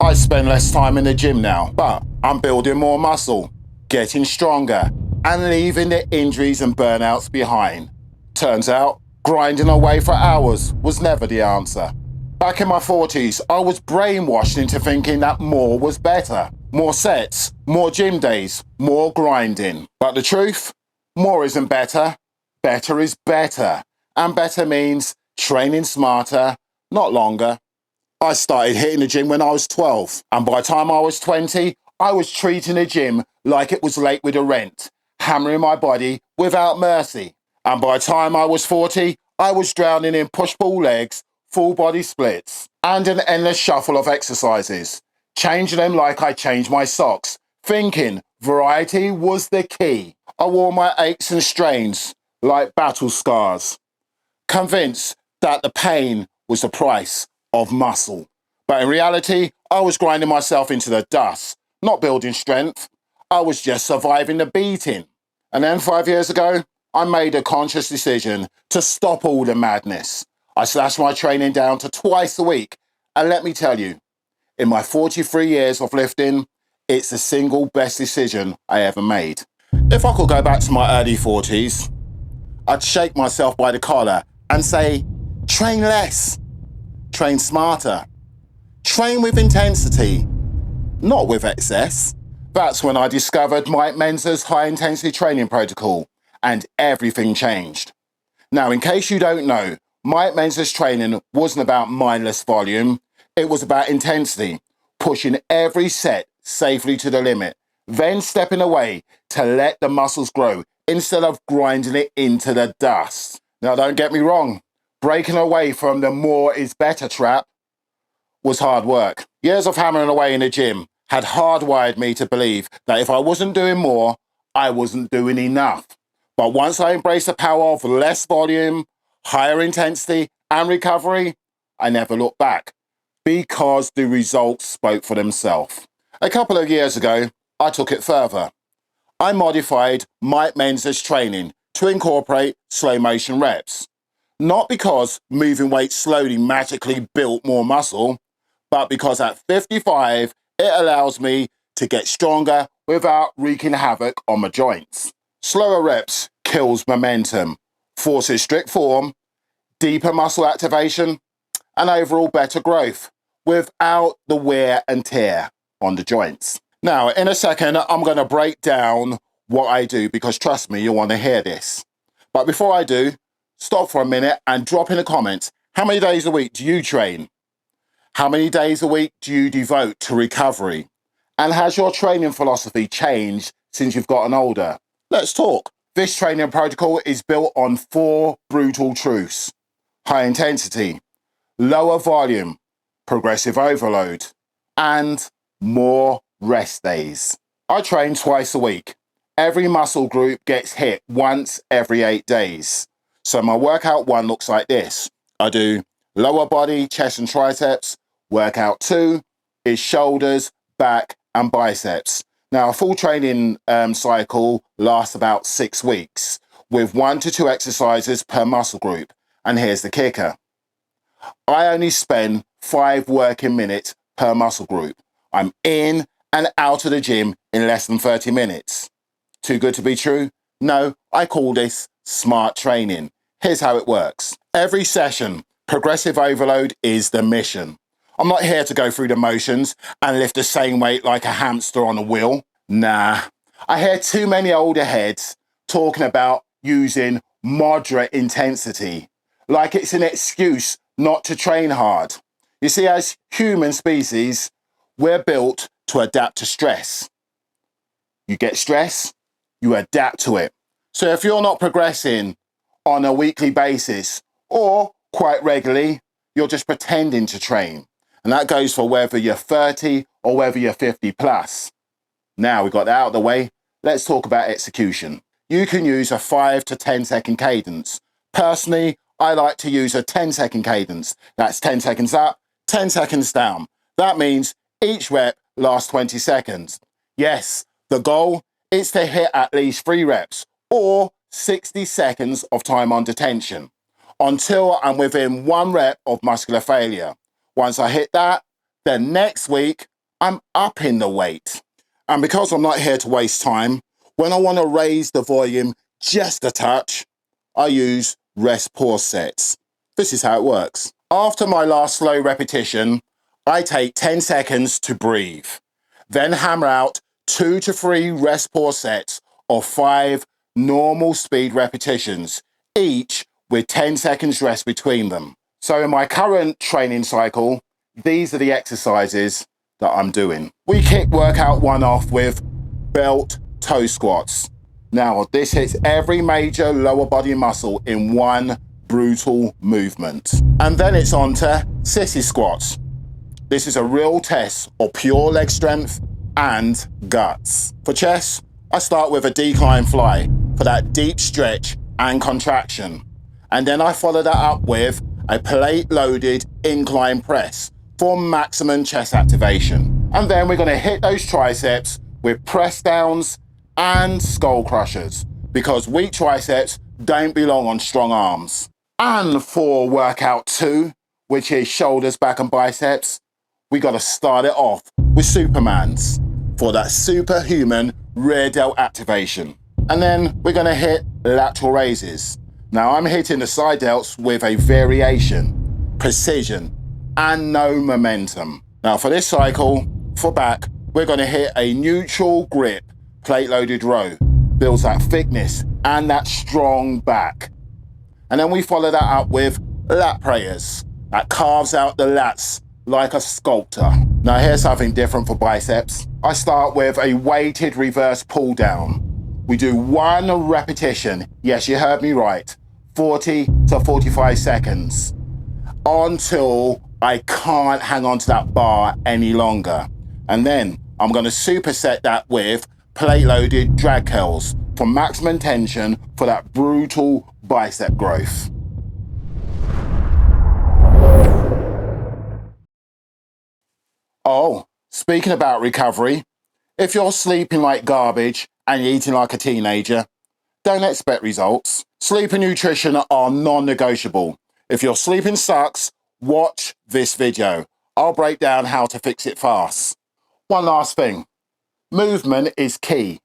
I spend less time in the gym now, but I'm building more muscle, getting stronger, and leaving the injuries and burnouts behind. Turns out, grinding away for hours was never the answer. Back in my 40s, I was brainwashed into thinking that more was better. More sets, more gym days, more grinding. But the truth? More isn't better. Better is better. And better means training smarter, not longer. I started hitting the gym when I was 12, and by the time I was 20, I was treating the gym like it was late with the rent, hammering my body without mercy. And by the time I was 40, I was drowning in push-pull legs, full body splits, and an endless shuffle of exercises, changing them like I changed my socks, thinking variety was the key. I wore my aches and strains like battle scars, convinced that the pain was the price of muscle. But in reality, I was grinding myself into the dust, not building strength. I was just surviving the beating. And then 5 years ago, I made a conscious decision to stop all the madness. I slashed my training down to twice a week. And let me tell you, in my 43 years of lifting, it's the single best decision I ever made. If I could go back to my early 40s, I'd shake myself by the collar and say, train less, train smarter, train with intensity, not with excess. That's when I discovered Mike Menza's high intensity training protocol and everything changed. Now, in case you don't know, Mike Menza's training wasn't about mindless volume. It was about intensity, pushing every set safely to the limit, then stepping away to let the muscles grow instead of grinding it into the dust. Now, don't get me wrong, breaking away from the more is better trap was hard work. Years of hammering away in the gym had hardwired me to believe that if I wasn't doing more, I wasn't doing enough. But once I embraced the power of less volume, higher intensity, and recovery, I never looked back because the results spoke for themselves. A couple of years ago, I took it further. I modified Mike Menza's training to incorporate slow motion reps. Not because moving weight slowly magically built more muscle, but because at 55, it allows me to get stronger without wreaking havoc on my joints. Slower reps kills momentum, forces strict form, deeper muscle activation, and overall better growth without the wear and tear on the joints. Now, in a second, I'm going to break down what I do because trust me, you'll want to hear this. But before I do, stop for a minute and drop in the comments, how many days a week do you train? How many days a week do you devote to recovery? And has your training philosophy changed since you've gotten older? Let's talk. This training protocol is built on 4 brutal truths: high intensity, lower volume, progressive overload, and more rest days. I train twice a week. Every muscle group gets hit once every 8 days. So my workout 1 looks like this. I do lower body, chest and triceps. Workout 2 is shoulders, back and biceps. Now, a full training cycle lasts about 6 weeks with 1 to 2 exercises per muscle group. And here's the kicker. I only spend 5 working minutes per muscle group. I'm in and out of the gym in less than 30 minutes. Too good to be true? No, I call this smart training. Here's how it works. Every session, progressive overload is the mission. I'm not here to go through the motions and lift the same weight like a hamster on a wheel. Nah, I hear too many older heads talking about using moderate intensity, like it's an excuse not to train hard. You see, as human species, we're built to adapt to stress. You get stress, you adapt to it. So if you're not progressing on a weekly basis or quite regularly, you're just pretending to train. And that goes for whether you're 30 or whether you're 50 plus. Now we've got that out of the way, let's talk about execution. You can use a 5 to 10 second cadence. Personally, I like to use a 10-second cadence. That's 10 seconds up, 10 seconds down. That means each rep lasts 20 seconds. Yes, the goal is to hit at least 3 reps or 60 seconds of time under tension until I'm within 1 rep of muscular failure. Once I hit that, then next week I'm upping the weight. And because I'm not here to waste time, when I want to raise the volume just a touch, I use rest pause sets. This is how it works. After my last slow repetition, I take 10 seconds to breathe, then hammer out 2 to 3 rest pause sets of 5 normal speed repetitions, each with 10 seconds rest between them. So in my current training cycle, these are the exercises that I'm doing. We kick workout 1 off with belt toe squats. Now, this hits every major lower body muscle in one brutal movement. And then it's on to sissy squats. This is a real test of pure leg strength and guts. For chest, I start with a decline fly for that deep stretch and contraction. And then I follow that up with a plate-loaded incline press for maximum chest activation. And then we're gonna hit those triceps with press downs and skull crushers, because weak triceps don't belong on strong arms. And for workout 2, which is shoulders, back and biceps, we gotta start it off with Supermans for that superhuman rear delt activation. And then we're gonna hit lateral raises. Now I'm hitting the side delts with a variation, precision, and no momentum. Now for this cycle, for back, we're gonna hit a neutral grip plate loaded row. Builds that thickness and that strong back. And then we follow that up with lat prayers. That carves out the lats like a sculptor. Now here's something different for biceps. I start with a weighted reverse pull down. We do 1 repetition, yes, you heard me right, 40 to 45 seconds, until I can't hang on to that bar any longer. And then I'm gonna superset that with plate loaded drag curls for maximum tension for that brutal bicep growth. Oh, speaking about recovery, if you're sleeping like garbage and you're eating like a teenager, don't expect results. Sleep and nutrition are non-negotiable. If your sleeping sucks, watch this video. I'll break down how to fix it fast. One last thing, movement is key,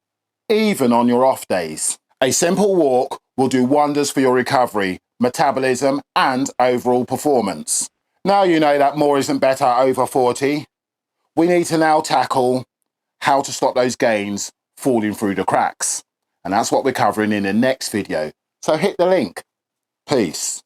even on your off days. A simple walk will do wonders for your recovery, metabolism, and overall performance. Now you know that more isn't better over 40. We need to now tackle how to stop those gains falling through the cracks. And that's what we're covering in the next video. So hit the link. Peace.